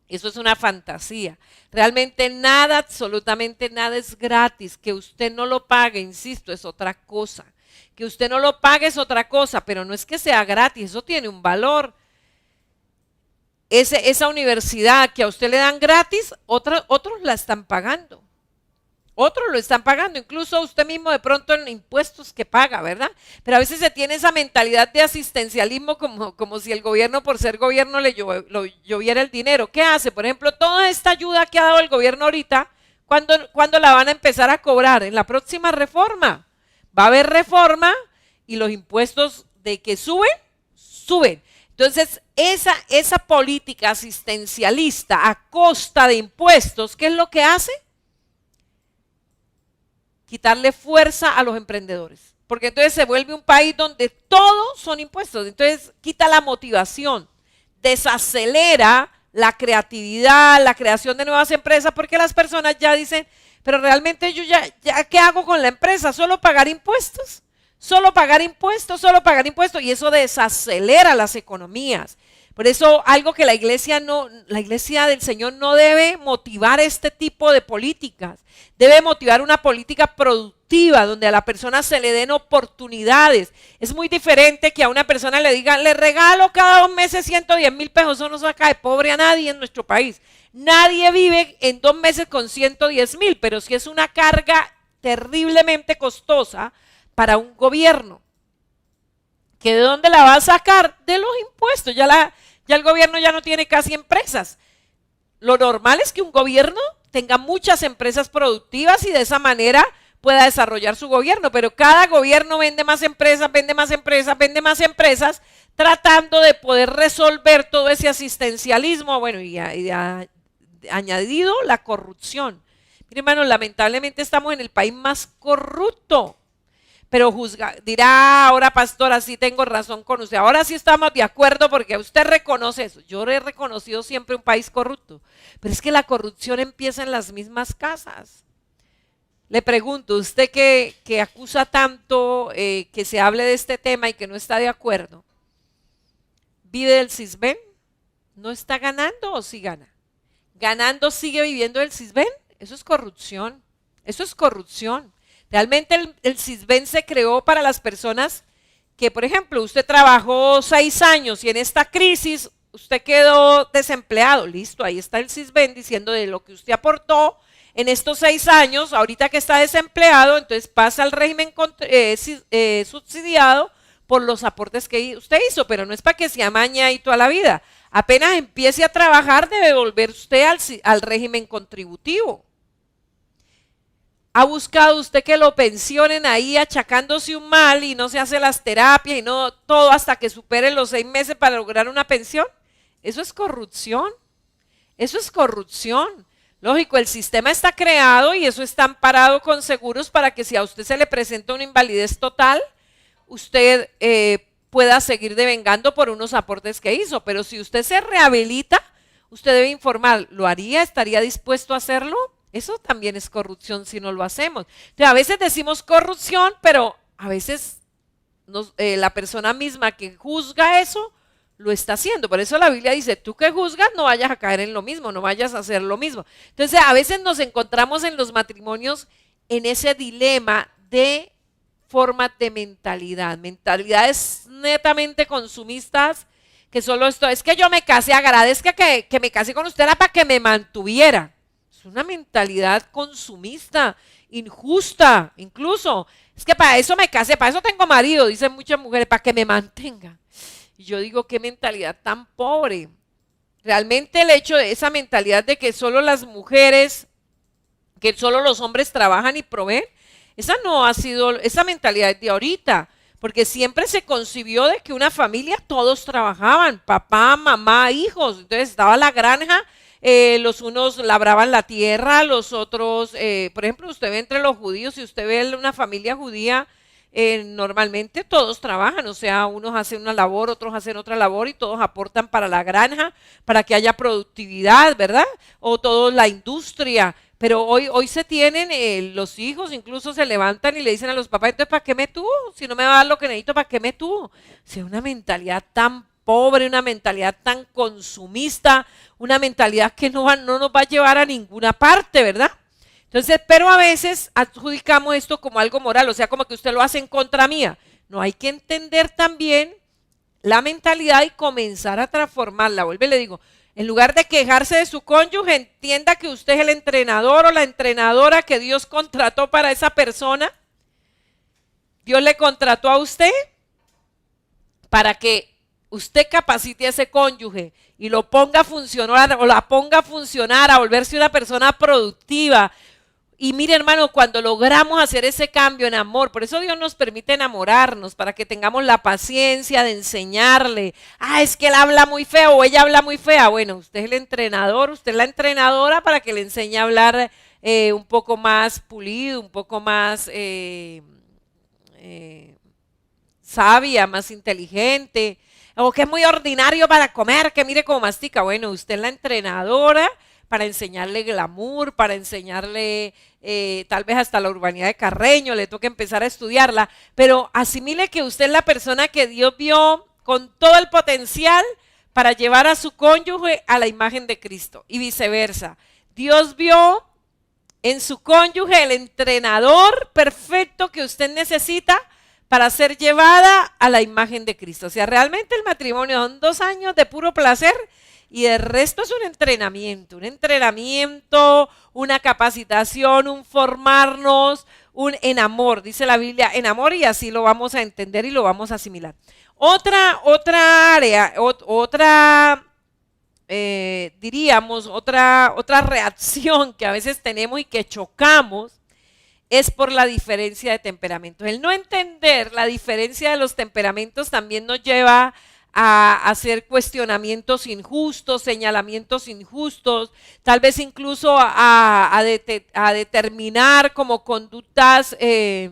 Eso es una fantasía. Realmente nada, absolutamente nada es gratis. Que usted no lo pague, insisto, es otra cosa. Que usted no lo pague es otra cosa, pero no es que sea gratis, eso tiene un valor. Esa universidad que a usted le dan gratis, otros la están pagando. Otros lo están pagando, incluso usted mismo de pronto en impuestos que paga, ¿verdad? Pero a veces se tiene esa mentalidad de asistencialismo como si el gobierno, por ser gobierno, le lloviera el dinero. ¿Qué hace? Por ejemplo, toda esta ayuda que ha dado el gobierno ahorita, ¿cuándo la van a empezar a cobrar? En la próxima reforma. Va a haber reforma y los impuestos de que suben. Entonces, esa política asistencialista a costa de impuestos, ¿qué es lo que hace? Quitarle fuerza a los emprendedores, porque entonces se vuelve un país donde todos son impuestos, entonces quita la motivación, desacelera la creatividad, la creación de nuevas empresas, porque las personas ya dicen, pero realmente yo ya ¿qué hago con la empresa? Solo pagar impuestos, y eso desacelera las economías. Por eso algo que la iglesia del Señor no debe motivar este tipo de políticas. Debe motivar una política productiva donde a la persona se le den oportunidades. Es muy diferente que a una persona le digan, le regalo cada 2 meses 110,000 pesos. Eso no saca de pobre a nadie en nuestro país. Nadie vive en 2 meses con 110,000, pero sí es una carga terriblemente costosa para un gobierno. ¿Que de dónde la va a sacar? De los impuestos. Ya el gobierno ya no tiene casi empresas. Lo normal es que un gobierno tenga muchas empresas productivas y de esa manera pueda desarrollar su gobierno, pero cada gobierno vende más empresas, tratando de poder resolver todo ese asistencialismo, bueno, y añadido la corrupción. Mire, hermano, lamentablemente estamos en el país más corrupto. Pero dirá ahora, pastora, sí tengo razón con usted. Ahora sí estamos de acuerdo porque usted reconoce eso. Yo he reconocido siempre un país corrupto. Pero es que la corrupción empieza en las mismas casas. Le pregunto, usted que acusa tanto que se hable de este tema y que no está de acuerdo, ¿vive del Sisbén? ¿No está ganando o sí gana? ¿Ganando sigue viviendo del Sisbén? Eso es corrupción. Eso es corrupción. Realmente el Sisbén se creó para las personas que, por ejemplo, usted trabajó 6 años y en esta crisis usted quedó desempleado. Listo, ahí está el Sisbén diciendo de lo que usted aportó en estos 6 años, ahorita que está desempleado, entonces pasa al régimen subsidiado por los aportes que usted hizo, pero no es para que se amañe ahí toda la vida. Apenas empiece a trabajar, debe volver usted al régimen contributivo. ¿Ha buscado usted que lo pensionen ahí achacándose un mal y no se hace las terapias y no todo hasta que supere los 6 meses para lograr una pensión? Eso es corrupción. Eso es corrupción. Lógico, el sistema está creado y eso está amparado con seguros para que si a usted se le presenta una invalidez total, usted pueda seguir devengando por unos aportes que hizo. Pero si usted se rehabilita, usted debe informar, ¿lo haría? ¿Estaría dispuesto a hacerlo? Eso también es corrupción si no lo hacemos. Entonces, a veces decimos corrupción, pero a veces la persona misma que juzga eso lo está haciendo. Por eso la Biblia dice, tú que juzgas no vayas a caer en lo mismo, no vayas a hacer lo mismo. Entonces, a veces nos encontramos en los matrimonios en ese dilema de forma de mentalidades netamente consumistas, que solo esto, es que yo me casé, agradezca que me casé con usted era para que me mantuviera. Es una mentalidad consumista, injusta, incluso. Es que para eso me casé, para eso tengo marido, dicen muchas mujeres, para que me mantenga. Y yo digo, qué mentalidad tan pobre. Realmente el hecho de esa mentalidad de que solo las mujeres, que solo los hombres trabajan y proveen, esa no ha sido, esa mentalidad de ahorita, porque siempre se concibió de que una familia todos trabajaban, papá, mamá, hijos, entonces estaba la granja, los unos labraban la tierra, los otros, por ejemplo, usted ve entre los judíos, si usted ve una familia judía, normalmente todos trabajan, o sea, unos hacen una labor, otros hacen otra labor y todos aportan para la granja, para que haya productividad, ¿verdad? O todos la industria. Pero hoy se tienen, los hijos incluso se levantan y le dicen a los papás, entonces, ¿para qué me tuvo? Si no me va a dar lo que necesito, ¿para qué me tuvo? O sea, una mentalidad tan pobre, una mentalidad tan consumista, una mentalidad que no nos va a llevar a ninguna parte, ¿verdad? Entonces, pero a veces adjudicamos esto como algo moral, o sea, como que usted lo hace en contra mía. No, hay que entender también la mentalidad y comenzar a transformarla. Vuelve y le digo, en lugar de quejarse de su cónyuge, entienda que usted es el entrenador o la entrenadora que Dios contrató para esa persona. Dios le contrató a usted para que usted capacite a ese cónyuge y lo ponga a funcionar o la ponga a funcionar, a volverse una persona productiva. Y mire, hermano, cuando logramos hacer ese cambio en amor, por eso Dios nos permite enamorarnos, para que tengamos la paciencia de enseñarle. Ah, es que él habla muy feo o ella habla muy fea. Bueno, usted es el entrenador, usted es la entrenadora para que le enseñe a hablar un poco más pulido, un poco más sabia, más inteligente. O que es muy ordinario para comer, que mire cómo mastica. Bueno, usted es la entrenadora para enseñarle glamour, para enseñarle tal vez hasta la urbanidad de Carreño, le toca empezar a estudiarla, pero asimile que usted es la persona que Dios vio con todo el potencial para llevar a su cónyuge a la imagen de Cristo y viceversa. Dios vio en su cónyuge el entrenador perfecto que usted necesita para ser llevada a la imagen de Cristo. O sea, realmente el matrimonio son 2 años de puro placer y el resto es un entrenamiento, una capacitación, un formarnos, en amor, dice la Biblia, en amor, y así lo vamos a entender y lo vamos a asimilar. Otra área, diríamos, otra reacción que a veces tenemos y que chocamos es por la diferencia de temperamentos. El no entender la diferencia de los temperamentos también nos lleva a hacer cuestionamientos injustos, señalamientos injustos, tal vez incluso a determinar como conductas de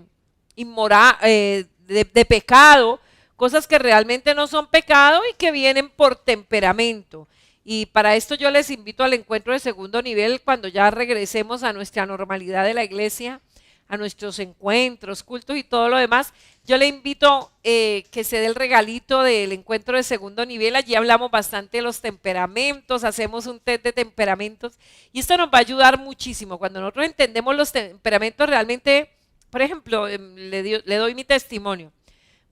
pecado, cosas que realmente no son pecado y que vienen por temperamento. Y para esto yo les invito al encuentro de segundo nivel cuando ya regresemos a nuestra normalidad de la iglesia, a nuestros encuentros, cultos y todo lo demás, yo le invito que se dé el regalito del encuentro de segundo nivel. Allí hablamos bastante de los temperamentos, hacemos un test de temperamentos y esto nos va a ayudar muchísimo. Cuando nosotros entendemos los temperamentos realmente, por ejemplo, le doy mi testimonio.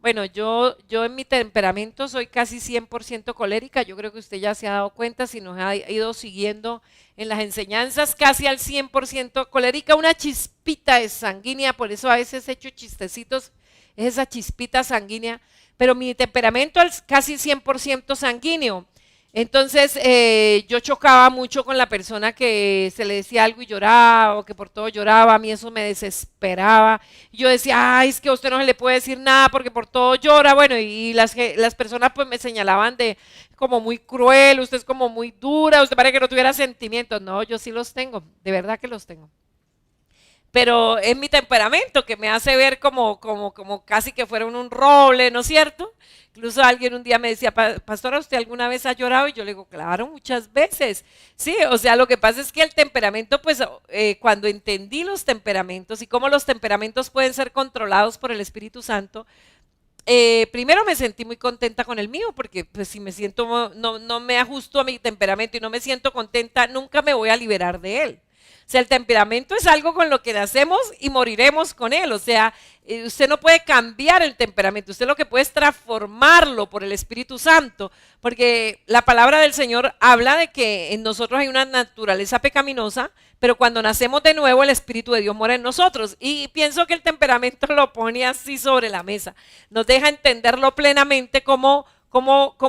Bueno, yo en mi temperamento soy casi 100% colérica. Yo creo que usted ya se ha dado cuenta si nos ha ido siguiendo en las enseñanzas, casi al 100% colérica, una chispita de sanguínea, por eso a veces he hecho chistecitos, es esa chispita sanguínea, pero mi temperamento es casi 100% sanguíneo. Entonces yo chocaba mucho con la persona que se le decía algo y lloraba, o que por todo lloraba. A mí eso me desesperaba. Yo decía, ay, es que a usted no se le puede decir nada porque por todo llora. Bueno, y las personas pues me señalaban de como muy cruel, usted es como muy dura, usted parece que no tuviera sentimientos. No, yo sí los tengo, de verdad que los tengo. Pero es mi temperamento que me hace ver como casi que fuera un roble, ¿no es cierto? Incluso alguien un día me decía, pastora, ¿usted alguna vez ha llorado? Y yo le digo, claro, muchas veces. Sí, o sea, lo que pasa es que el temperamento, pues cuando entendí los temperamentos y cómo los temperamentos pueden ser controlados por el Espíritu Santo, primero me sentí muy contenta con el mío, porque pues si me siento, no me ajusto a mi temperamento y no me siento contenta, nunca me voy a liberar de él. O sea, el temperamento es algo con lo que nacemos y moriremos con él. O sea, usted no puede cambiar el temperamento, usted lo que puede es transformarlo por el Espíritu Santo, porque la palabra del Señor habla de que en nosotros hay una naturaleza pecaminosa, pero cuando nacemos de nuevo el Espíritu de Dios mora en nosotros. Y pienso que el temperamento lo pone así sobre la mesa, nos deja entenderlo plenamente como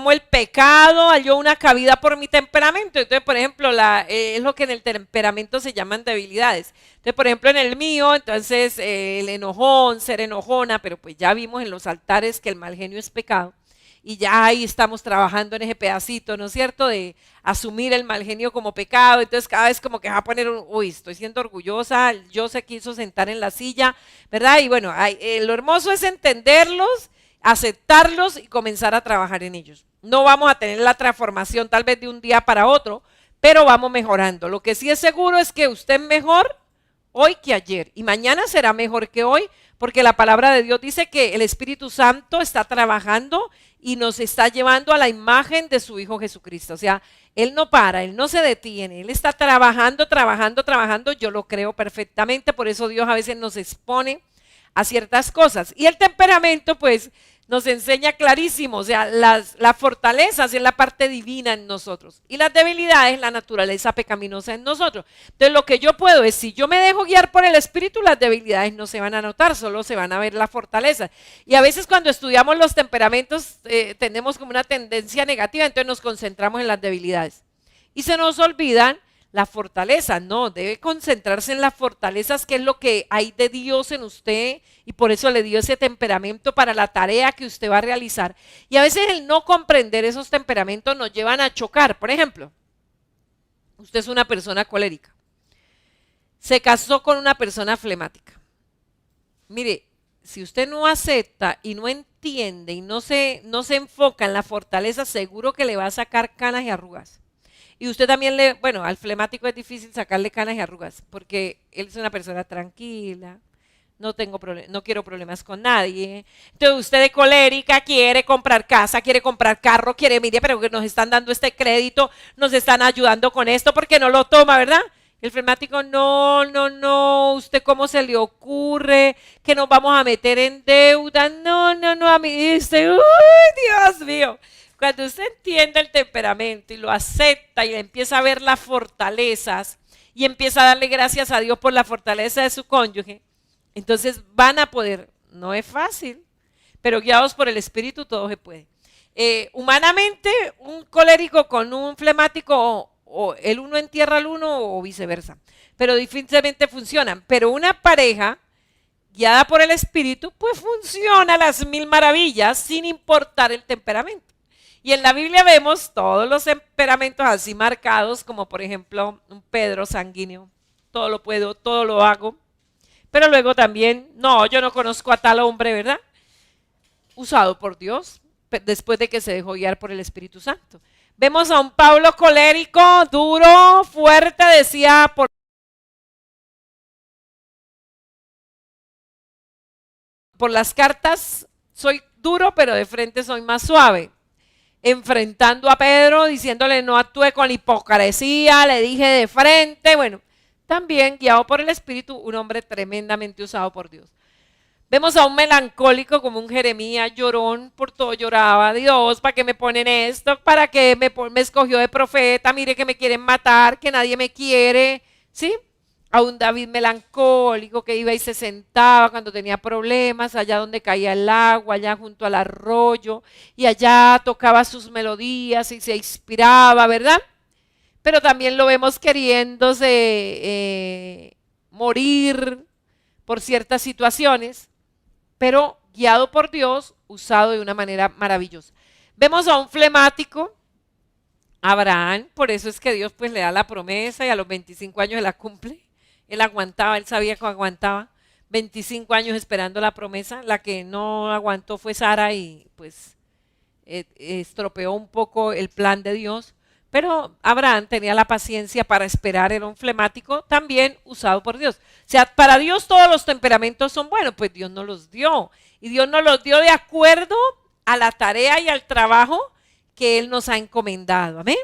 el pecado halló una cabida por mi temperamento. Entonces, por ejemplo, es lo que en el temperamento se llaman debilidades. Entonces, por ejemplo, en el mío, entonces el enojón, ser enojona, pero pues ya vimos en los altares que el mal genio es pecado. Y ya ahí estamos trabajando en ese pedacito, ¿no es cierto?, de asumir el mal genio como pecado. Entonces cada vez como que va a poner, uy, estoy siendo orgullosa, yo se quiso sentar en la silla, ¿verdad? Y bueno, lo hermoso es entenderlos, aceptarlos y comenzar a trabajar en ellos. No vamos a tener la transformación tal vez de un día para otro, pero vamos mejorando. Lo que sí es seguro es que usted es mejor hoy que ayer y mañana será mejor que hoy, porque la palabra de Dios dice que el Espíritu Santo está trabajando y nos está llevando a la imagen de su Hijo Jesucristo. O sea, Él no para, Él no se detiene, Él está trabajando, trabajando, trabajando. Yo lo creo perfectamente, por eso Dios a veces nos expone a ciertas cosas. Y el temperamento, pues, nos enseña clarísimo, o sea, las fortalezas es la parte divina en nosotros y las debilidades la naturaleza pecaminosa en nosotros. Entonces lo que yo puedo es, si yo me dejo guiar por el Espíritu, las debilidades no se van a notar, solo se van a ver las fortalezas. Y a veces cuando estudiamos los temperamentos tenemos como una tendencia negativa, entonces nos concentramos en las debilidades y se nos olvidan la fortaleza. No, debe concentrarse en las fortalezas, que es lo que hay de Dios en usted, y por eso le dio ese temperamento para la tarea que usted va a realizar. Y a veces el no comprender esos temperamentos nos llevan a chocar. Por ejemplo, usted es una persona colérica, se casó con una persona flemática. Mire, si usted no acepta y no entiende y no se enfoca en la fortaleza, seguro que le va a sacar canas y arrugas. Y usted también bueno, al flemático es difícil sacarle canas y arrugas, porque él es una persona tranquila, no quiero problemas con nadie. Entonces usted de colérica quiere comprar casa, quiere comprar carro, mire, pero que nos están dando este crédito, nos están ayudando con esto, porque no lo toma, ¿verdad? El flemático, no, usted cómo se le ocurre que nos vamos a meter en deuda, no, a mí dice, uy, Dios mío. Cuando usted entiende el temperamento y lo acepta y empieza a ver las fortalezas y empieza a darle gracias a Dios por la fortaleza de su cónyuge, entonces van a poder, no es fácil, pero guiados por el Espíritu todo se puede. Humanamente, un colérico con un flemático, o el uno entierra al uno o viceversa, pero difícilmente funcionan. Pero una pareja guiada por el Espíritu, pues funciona a las mil maravillas sin importar el temperamento. Y en la Biblia vemos todos los temperamentos así marcados, como por ejemplo un Pedro sanguíneo, todo lo puedo, todo lo hago. Pero luego también, no, yo no conozco a tal hombre, ¿verdad? Usado por Dios, después de que se dejó guiar por el Espíritu Santo. Vemos a un Pablo colérico, duro, fuerte, decía por Por las cartas soy duro, pero de frente soy más suave. Enfrentando a Pedro, diciéndole no actúe con hipocresía, le dije de frente. Bueno, también guiado por el Espíritu, un hombre tremendamente usado por Dios. Vemos a un melancólico como un Jeremías llorón, por todo lloraba. Dios, ¿para qué me ponen esto? ¿Para qué me escogió de profeta? Mire que me quieren matar, que nadie me quiere. ¿Sí? A un David melancólico que iba y se sentaba cuando tenía problemas, allá donde caía el agua, allá junto al arroyo, y allá tocaba sus melodías y se inspiraba, ¿verdad? Pero también lo vemos queriéndose morir por ciertas situaciones, pero guiado por Dios, usado de una manera maravillosa. Vemos a un flemático, Abraham, por eso es que Dios pues le da la promesa y a los 25 años la cumple. Él aguantaba, él sabía que aguantaba. 25 años esperando la promesa. La que no aguantó fue Sara y pues estropeó un poco el plan de Dios. Pero Abraham tenía la paciencia para esperar, era un flemático también usado por Dios. O sea, para Dios todos los temperamentos son buenos, pues Dios nos los dio. Y Dios nos los dio de acuerdo a la tarea y al trabajo que Él nos ha encomendado. Amén.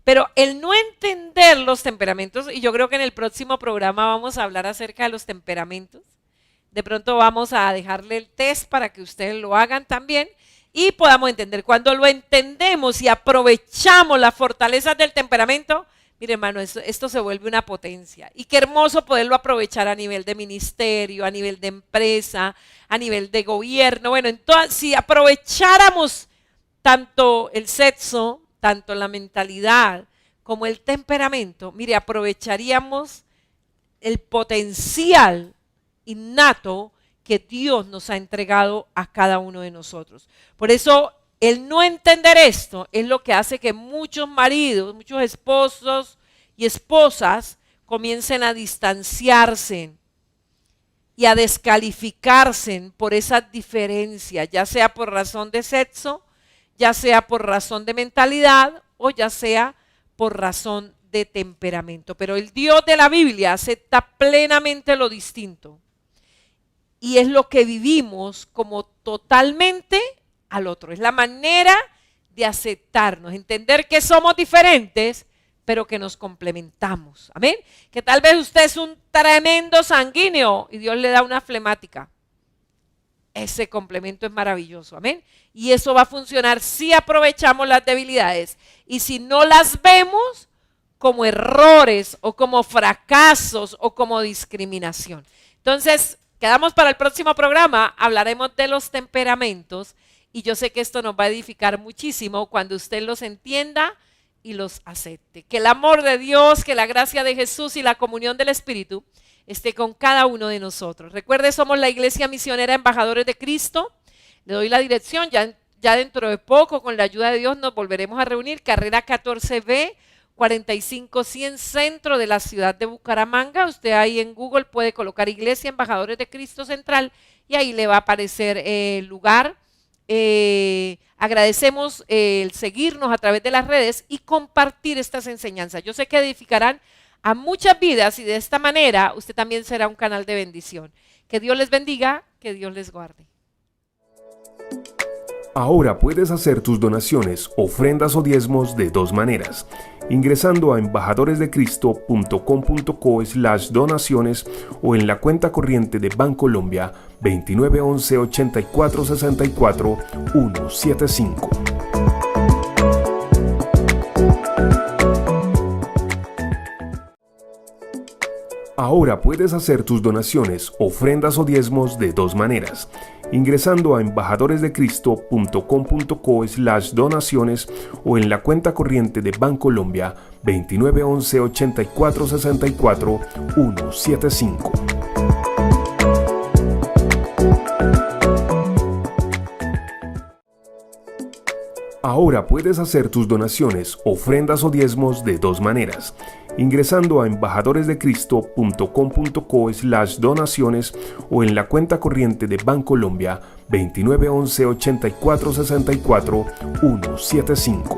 Pero el no entender los temperamentos, y yo creo que en el próximo programa vamos a hablar acerca de los temperamentos. De pronto vamos a dejarle el test para que ustedes lo hagan también y podamos entender. Cuando lo entendemos y aprovechamos las fortalezas del temperamento, mire hermano, esto se vuelve una potencia. Y qué hermoso poderlo aprovechar a nivel de ministerio, a nivel de empresa, a nivel de gobierno. Bueno, entonces, si aprovecháramos tanto el sexo, tanto la mentalidad como el temperamento, mire, aprovecharíamos el potencial innato que Dios nos ha entregado a cada uno de nosotros. Por eso, el no entender esto es lo que hace que muchos maridos, muchos esposos y esposas comiencen a distanciarse y a descalificarse por esas diferencias, ya sea por razón de sexo, ya sea por razón de mentalidad o ya sea por razón de temperamento. Pero el Dios de la Biblia acepta plenamente lo distinto y es lo que vivimos como totalmente al otro. Es la manera de aceptarnos, entender que somos diferentes, pero que nos complementamos. Amén. Que tal vez usted es un tremendo sanguíneo y Dios le da una flemática. Ese complemento es maravilloso, amén. Y eso va a funcionar si aprovechamos las debilidades y si no las vemos como errores o como fracasos o como discriminación. Entonces, quedamos para el próximo programa, hablaremos de los temperamentos y yo sé que esto nos va a edificar muchísimo cuando usted los entienda y los acepte. Que el amor de Dios, que la gracia de Jesús y la comunión del Espíritu esté con cada uno de nosotros. Recuerde, somos la Iglesia Misionera Embajadores de Cristo. Le doy la dirección, ya dentro de poco, con la ayuda de Dios, nos volveremos a reunir. Carrera 14B, 45-100, centro de la ciudad de Bucaramanga. Usted ahí en Google puede colocar Iglesia Embajadores de Cristo Central y ahí le va a aparecer el lugar. Agradecemos el seguirnos a través de las redes y compartir estas enseñanzas. Yo sé que edificarán a muchas vidas y de esta manera usted también será un canal de bendición. Que Dios les bendiga, que Dios les guarde. Ahora puedes hacer tus donaciones, ofrendas o diezmos de dos maneras. Ingresando a embajadoresdecristo.com.co/donaciones o en la cuenta corriente de Bancolombia 2911 84 64 175. Ahora puedes hacer tus donaciones, ofrendas o diezmos de dos maneras. Ingresando a embajadoresdecristo.com.co/donaciones o en la cuenta corriente de Bancolombia 2911 84 64 175. Ahora puedes hacer tus donaciones, ofrendas o diezmos de dos maneras. Ingresando a embajadoresdecristo.com.co/donaciones o en la cuenta corriente de Bancolombia 2911 84 64 175.